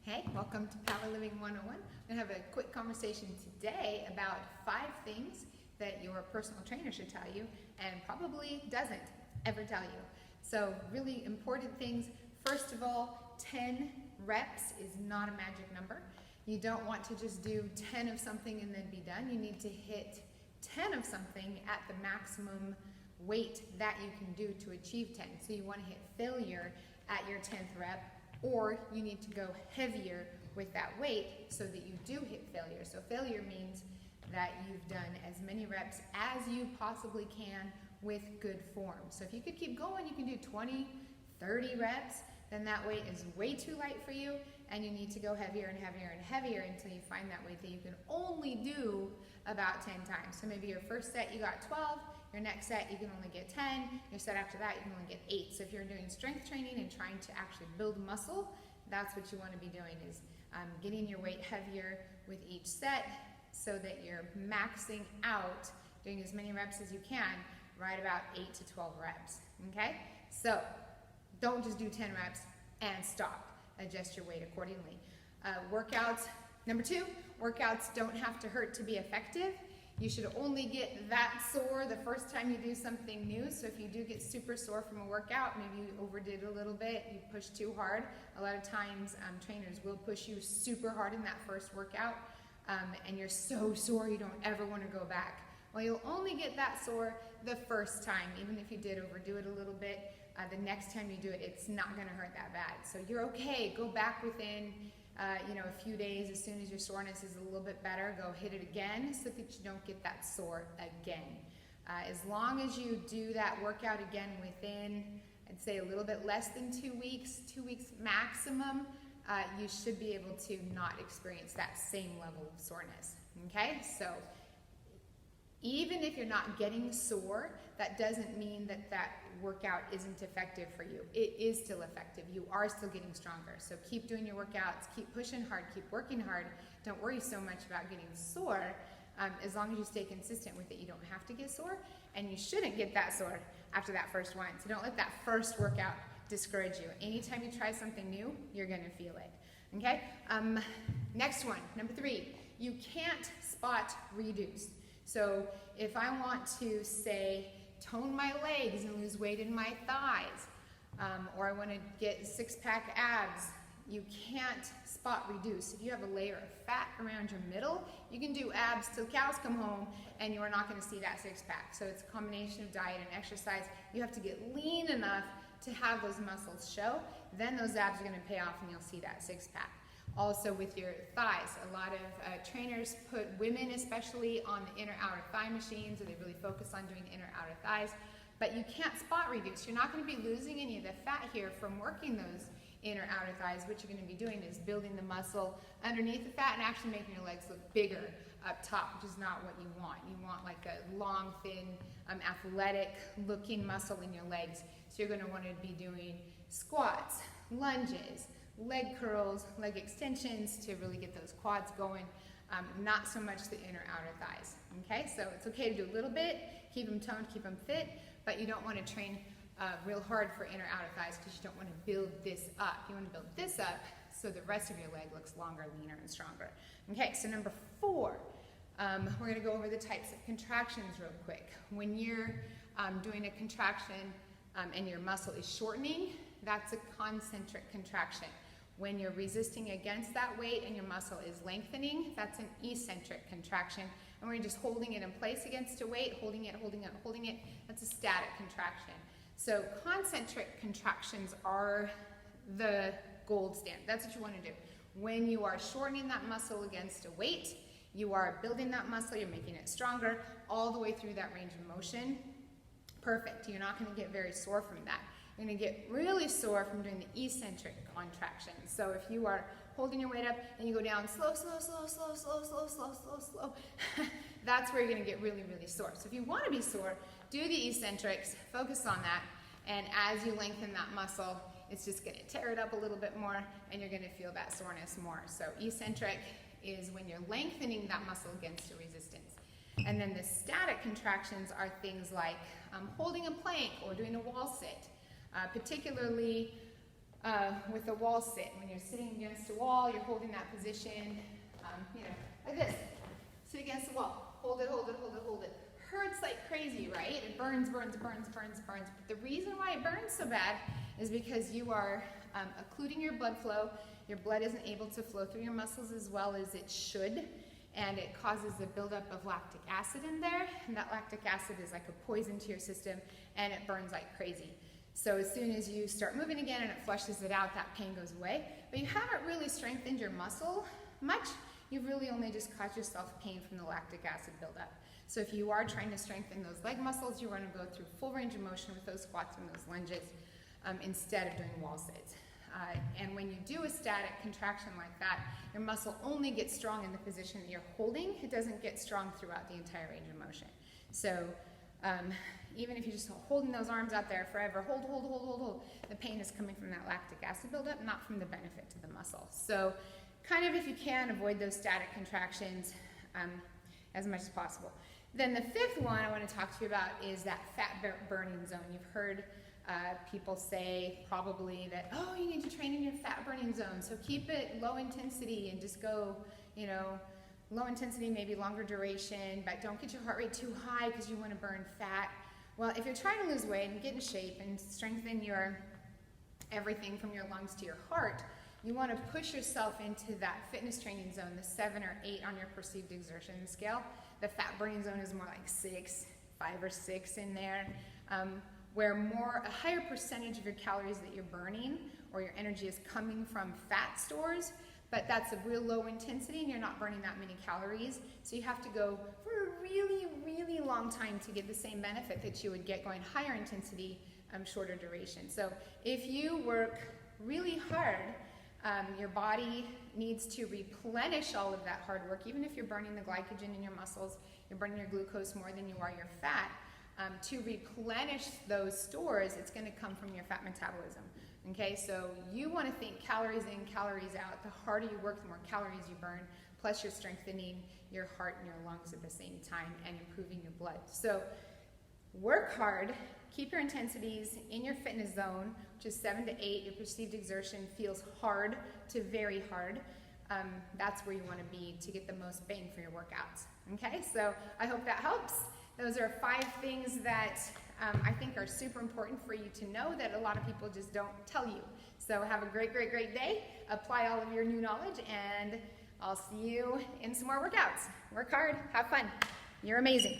Hey, welcome to Power Living 101. I'm going to have a quick conversation today about 5 things that your personal trainer should tell you and probably doesn't ever tell you. So really important things. First of all, 10 reps is not a magic number. You don't want to just do 10 of something and then be done. You need to hit 10 of something at the maximum weight that you can do to achieve 10. So you want to hit failure at your 10th rep, or you need to go heavier with that weight so that you do hit failure. So failure means that you've done as many reps as you possibly can with good form. So if you could keep going, you can do 20, 30 reps, then that weight is way too light for you, and you need to go heavier and heavier and heavier until you find that weight that you can only do about 10 times. So maybe your first set you got 12, your next set you can only get 10, your set after that you can only get 8. So if you're doing strength training and trying to actually build muscle, that's what you want to be doing, is getting your weight heavier with each set so that you're maxing out, doing as many reps as you can, right about 8 to 12 reps, okay? So don't just do 10 reps and stop. Adjust your weight accordingly. Workouts, number 2, workouts don't have to hurt to be effective. You should only get that sore the first time you do something new. So if you do get super sore from a workout, maybe you overdid a little bit, you pushed too hard. A lot of times trainers will push you super hard in that first workout, and you're so sore you don't ever want to go back. Well, you'll only get that sore the first time. Even if you did overdo it a little bit, the next time you do it, it's not going to hurt that bad. So you're okay. Go back within a few days. As soon as your soreness is a little bit better, go hit it again so that you don't get that sore again. As long as you do that workout again within, I'd say, a little bit less than 2 weeks, 2 weeks maximum, you should be able to not experience that same level of soreness. Okay? So even if you're not getting sore, that doesn't mean that that workout isn't effective for you. It is still effective. You are still getting stronger. So keep doing your workouts, keep pushing hard, keep working hard. Don't worry so much about getting sore. As long as you stay consistent with it, you don't have to get sore, and you shouldn't get that sore after that first one. So don't let that first workout discourage you. Anytime you try something new, you're going to feel it. Okay? Next one, number 3, you can't spot reduce. So if I want to, say, tone my legs and lose weight in my thighs, or I want to get 6-pack abs, you can't spot reduce. If you have a layer of fat around your middle, you can do abs till cows come home and you are not going to see that 6-pack. So it's a combination of diet and exercise. You have to get lean enough to have those muscles show. Then those abs are going to pay off and you'll see that 6-pack. Also with your thighs, a lot of trainers put women especially on the inner-outer thigh machines, or they really focus on doing inner-outer thighs, but you can't spot reduce. You're not going to be losing any of the fat here from working those inner-outer thighs. What you're going to be doing is building the muscle underneath the fat and actually making your legs look bigger up top, which is not what you want. You want like a long, thin, athletic-looking muscle in your legs. So you're going to want to be doing squats, lunges, leg curls, leg extensions to really get those quads going, not so much the inner-outer thighs. Okay, so it's okay to do a little bit, keep them toned, keep them fit, but you don't want to train real hard for inner-outer thighs because you don't want to build this up. You want to build this up so the rest of your leg looks longer, leaner, and stronger. Okay, so number 4, we're going to go over the types of contractions real quick. When you're doing a contraction and your muscle is shortening, that's a concentric contraction. When you're resisting against that weight and your muscle is lengthening, that's an eccentric contraction. And when you're just holding it in place against a weight, holding it, that's a static contraction. So concentric contractions are the gold standard. That's what you want to do. When you are shortening that muscle against a weight, you are building that muscle, you're making it stronger all the way through that range of motion. Perfect. You're not going to get very sore from that. You're going to get really sore from doing the eccentric contractions. So if you are holding your weight up and you go down slow, that's where you're going to get really, really sore. So if you want to be sore, do the eccentrics, focus on that, and as you lengthen that muscle, it's just going to tear it up a little bit more, and you're going to feel that soreness more. So eccentric is when you're lengthening that muscle against a resistance. And then the static contractions are things like holding a plank or doing a wall sit. Particularly with a wall sit. When you're sitting against a wall, you're holding that position, like this. Sit against the wall. Hold it, hold it, hold it, hold it. Hurts like crazy, right? It burns, burns, burns, burns, burns. But the reason why it burns so bad is because you are occluding your blood flow. Your blood isn't able to flow through your muscles as well as it should, and it causes a buildup of lactic acid in there, and that lactic acid is like a poison to your system, and it burns like crazy. So as soon as you start moving again and it flushes it out, that pain goes away. But you haven't really strengthened your muscle much. You've really only just caused yourself pain from the lactic acid buildup. So if you are trying to strengthen those leg muscles, you want to go through full range of motion with those squats and those lunges instead of doing wall sits. And when you do a static contraction like that, your muscle only gets strong in the position that you're holding. It doesn't get strong throughout the entire range of motion. So even if you're just holding those arms out there forever, hold, the pain is coming from that lactic acid buildup, not from the benefit to the muscle. So kind of, if you can, avoid those static contractions as much as possible. Then the fifth one I want to talk to you about is that fat burning zone. You've heard people say probably that, oh, you need to train in your fat burning zone, so keep it low intensity and just go, low intensity, maybe longer duration, but don't get your heart rate too high because you want to burn fat. Well, if you're trying to lose weight and get in shape and strengthen your everything from your lungs to your heart, you want to push yourself into that fitness training zone, the 7 or 8 on your perceived exertion scale. The fat burning zone is more like 6, 5 or 6 in there, where a higher percentage of your calories that you're burning or your energy is coming from fat stores, but that's a real low intensity and you're not burning that many calories. So you have to go for a really, really long time to get the same benefit that you would get going higher intensity, shorter duration. So if you work really hard, your body needs to replenish all of that hard work. Even if you're burning the glycogen in your muscles, you're burning your glucose more than you are your fat. To replenish those stores, it's going to come from your fat metabolism. Okay, so you want to think calories in, calories out. The harder you work, the more calories you burn, plus you're strengthening your heart and your lungs at the same time and improving your blood. So work hard, keep your intensities in your fitness zone, which is 7 to 8. Your perceived exertion feels hard to very hard. That's where you want to be to get the most bang for your workouts. Okay, so I hope that helps. Those are 5 things that I think are super important for you to know that a lot of people just don't tell you. So have a great, great, great day. Apply all of your new knowledge, and I'll see you in some more workouts. Work hard, have fun. You're amazing.